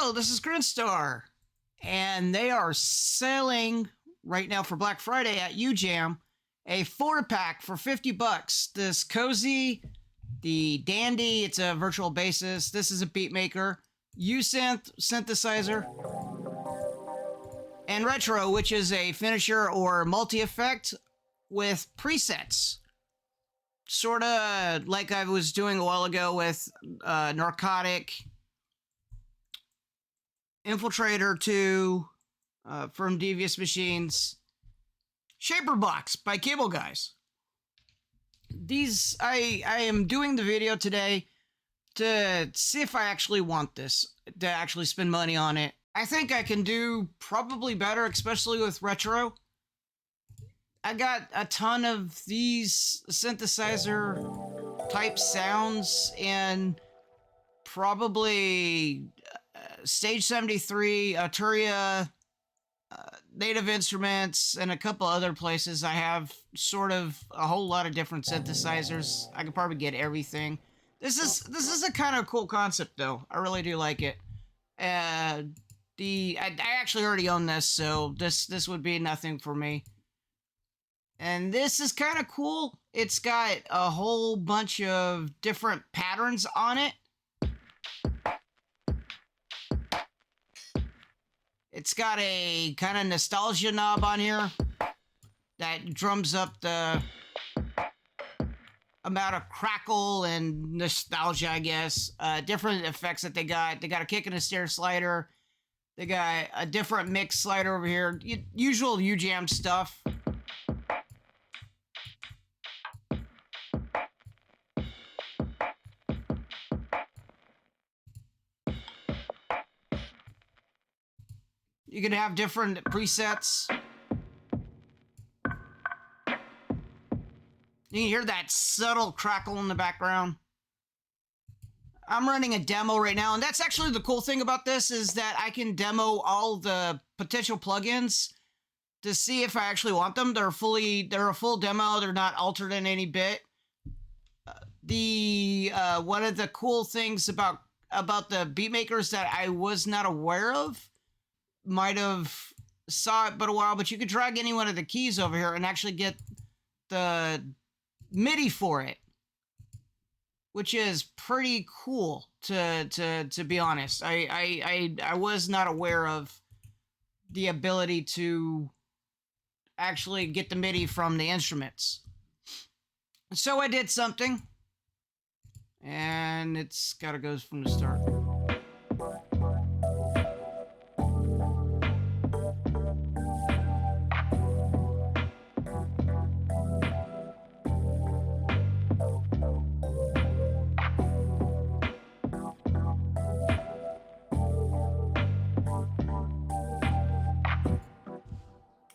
Hello, this is Grinstar, and they are selling right now for Black Friday at Ujam a 4-pack for 50 bucks. This Cozy, the Dandy, it's a virtual bassist. This is a beat maker, U-Synth synthesizer, and Retro, which is a finisher or multi-effect with presets. Sort of like I was doing a while ago with Narcotic, Infiltrator 2 from Devious Machines, Shaper Box by Cable Guys. These, I am doing the video today to see if I actually want this, to actually spend money on it. I think I can do probably better, especially with Retro. I got a ton of these synthesizer type sounds and probably Stage 73, Arturia, Native Instruments, and a couple other places. I have sort of a whole lot of different synthesizers. I could probably get everything. This is a kind of cool concept, though. I really do like it. I actually already own this, so this would be nothing for me. And this is kind of cool. It's got a whole bunch of different patterns on it. It's got a kind of nostalgia knob on here that drums up the amount of crackle and nostalgia, I guess. Different effects that they got. They got a kick and a snare slider. They got a different mix slider over here. Usual Ujam stuff. You can have different presets. You can hear that subtle crackle in the background. I'm running a demo right now, and that's actually the cool thing about this is that I can demo all the potential plugins to see if I actually want them. They're a full demo. They're not altered in any bit. One of the cool things about the beat makers that I was not aware of, might have saw it but a while, but you could drag any one of the keys over here and actually get the MIDI for it, which is pretty cool to be honest. I was not aware of the ability to actually get the MIDI from the instruments. So I did something, and it's gotta go from the start.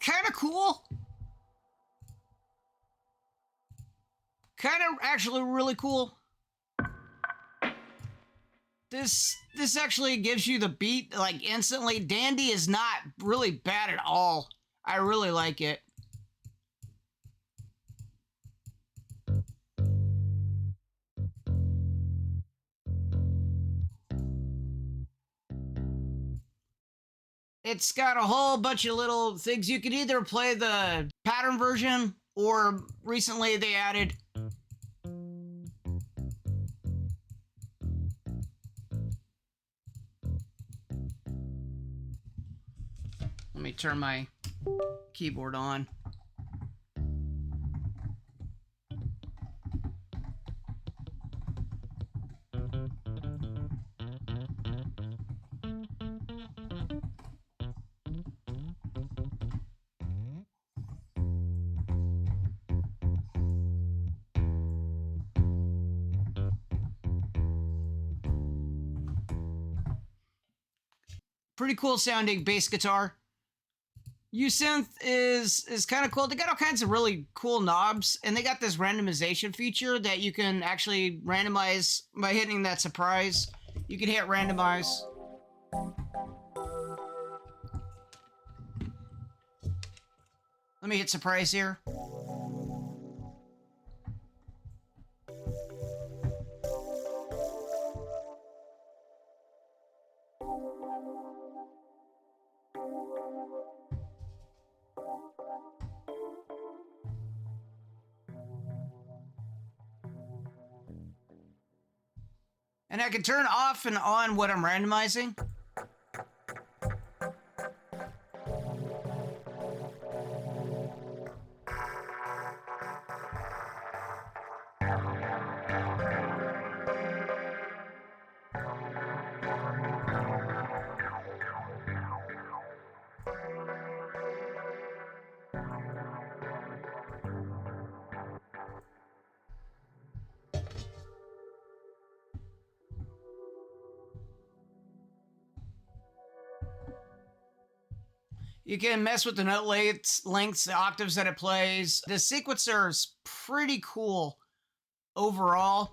Kind of cool. Kind of actually really cool. This actually gives you the beat like instantly. Dandy is not really bad at all. I really like it. It's got a whole bunch of little things. You could either play the pattern version, or recently they added let me turn my keyboard on. Pretty cool sounding bass guitar. U-Synth is kind of cool. They got all kinds of really cool knobs, and they got this randomization feature that you can actually randomize by hitting that surprise. You can hit randomize. Let me hit surprise here. And I can turn off and on what I'm randomizing. You can mess with the note lengths, the octaves that it plays. The sequencer is pretty cool overall.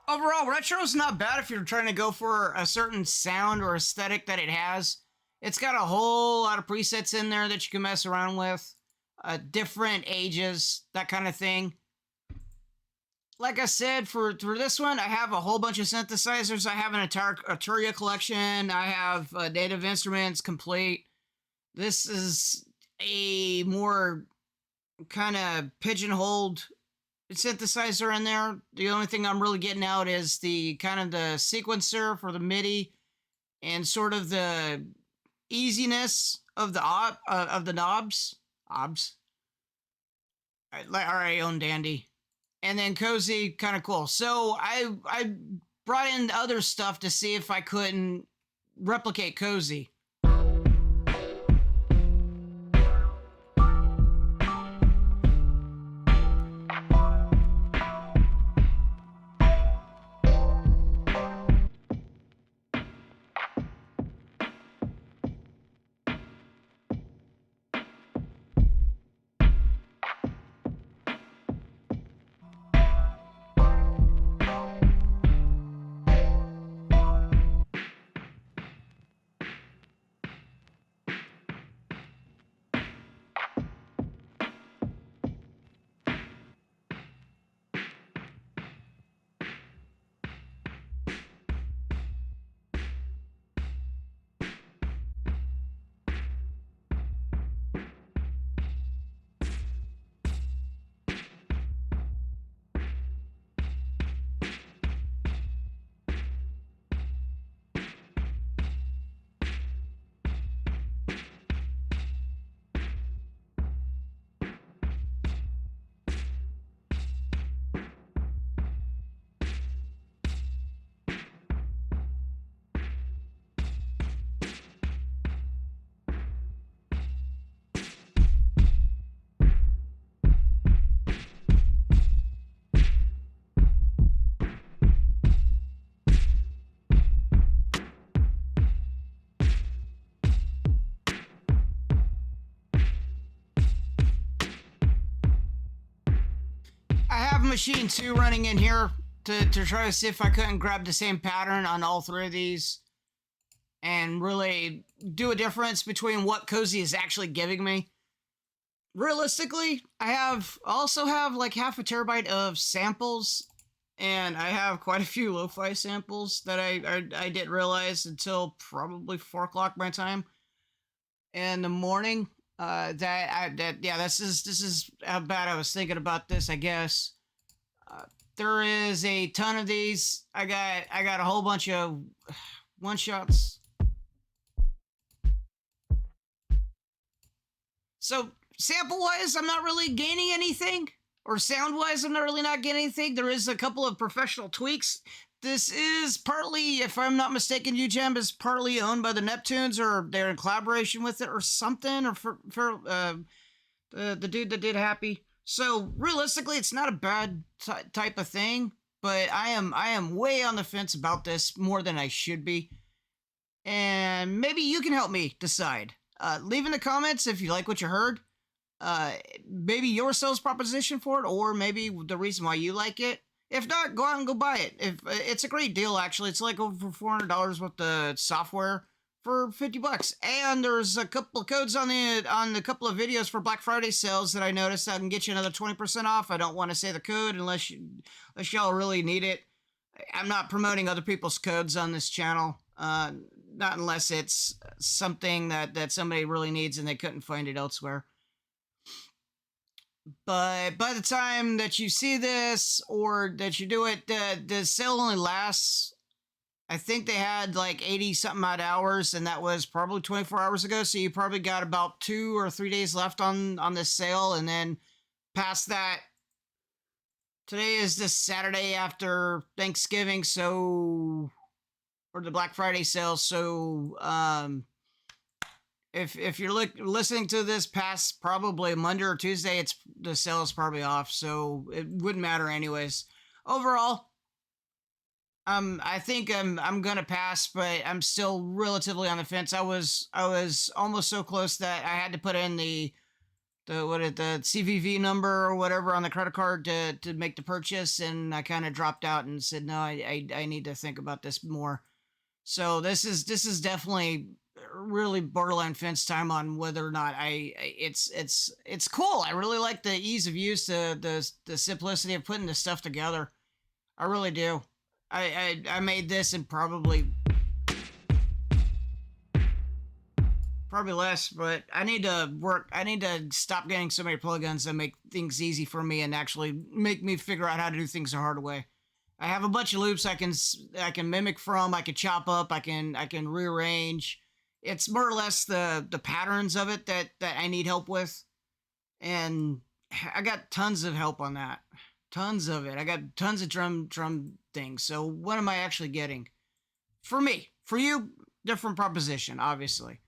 Overall, retro's not bad if you're trying to go for a certain sound or aesthetic that it has. It's got a whole lot of presets in there that you can mess around with. Different ages, that kind of thing. Like I said, for this one, I have a whole bunch of synthesizers. I have an entire Arturia collection. I have Native Instruments complete. This is a more kind of pigeonholed synthesizer in there. The only thing I'm really getting out is the kind of the sequencer for the MIDI and sort of the easiness of the knobs. Obs. Our own dandy. And then Cozy, kind of cool. So I brought in other stuff to see if I couldn't replicate Cozy. I have Machine 2 running in here to try to see if I couldn't grab the same pattern on all three of these and really do a difference between what Cozy is actually giving me. Realistically, I also have like half a terabyte of samples, and I have quite a few lo-fi samples that I didn't realize until probably 4 o'clock my time in the morning. This is how bad I was thinking about this, I guess. There is a ton of these. I got a whole bunch of one shots. So sample wise, I'm not really gaining anything, or sound wise, I'm not really not getting anything. There is a couple of professional tweaks. This is partly, if I'm not mistaken, Ujam is partly owned by the Neptunes, or they're in collaboration with it, or something, or for the dude that did Happy. So realistically, it's not a bad type of thing, but I am way on the fence about this more than I should be, and maybe you can help me decide. Leave in the comments if you like what you heard. Maybe your sales proposition for it, or maybe the reason why you like it. If not, go out and go buy it. If it's a great deal, actually, it's like over $400 with the software for $50. And there's a couple of codes on the couple of videos for Black Friday sales that I noticed that can get you another 20% off. I don't want to say the code unless y'all really need it. I'm not promoting other people's codes on this channel. Not unless it's something that somebody really needs and they couldn't find it elsewhere. But by the time that you see this or that you do it, the sale only lasts, I think they had like 80 something odd hours, and that was probably 24 hours ago. So you probably got about 2 or 3 days left on this sale. And then past that, today is this Saturday after Thanksgiving. So, or the Black Friday sale. So, if you're listening to this past probably Monday or Tuesday, the sale is probably off. So it wouldn't matter anyways. Overall, I think I'm gonna pass, but I'm still relatively on the fence. I was almost so close that I had to put in the CVV number or whatever on the credit card to make the purchase, and I kind of dropped out and said no, I need to think about this more. So this is definitely really borderline fence time on whether or not it's cool. I really like the ease of use, the simplicity of putting this stuff together. I really do. I made this in probably less, but I need to stop getting so many plugins that make things easy for me and actually make me figure out how to do things the hard way. I have a bunch of loops I can mimic from, I can chop up, I can rearrange. It's more or less the patterns of it that I need help with. And I got tons of help on that. Tons of it. I got tons of drum things. So what am I actually getting? For me. For you, different proposition, obviously.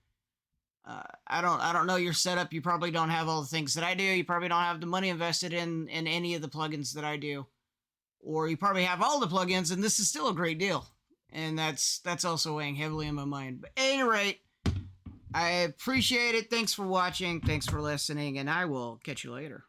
I don't know your setup. You probably don't have all the things that I do. You probably don't have the money invested in any of the plugins that I do. Or you probably have all the plugins, and this is still a great deal. And that's also weighing heavily in my mind. But at any rate, I appreciate it. Thanks for watching. Thanks for listening. And I will catch you later.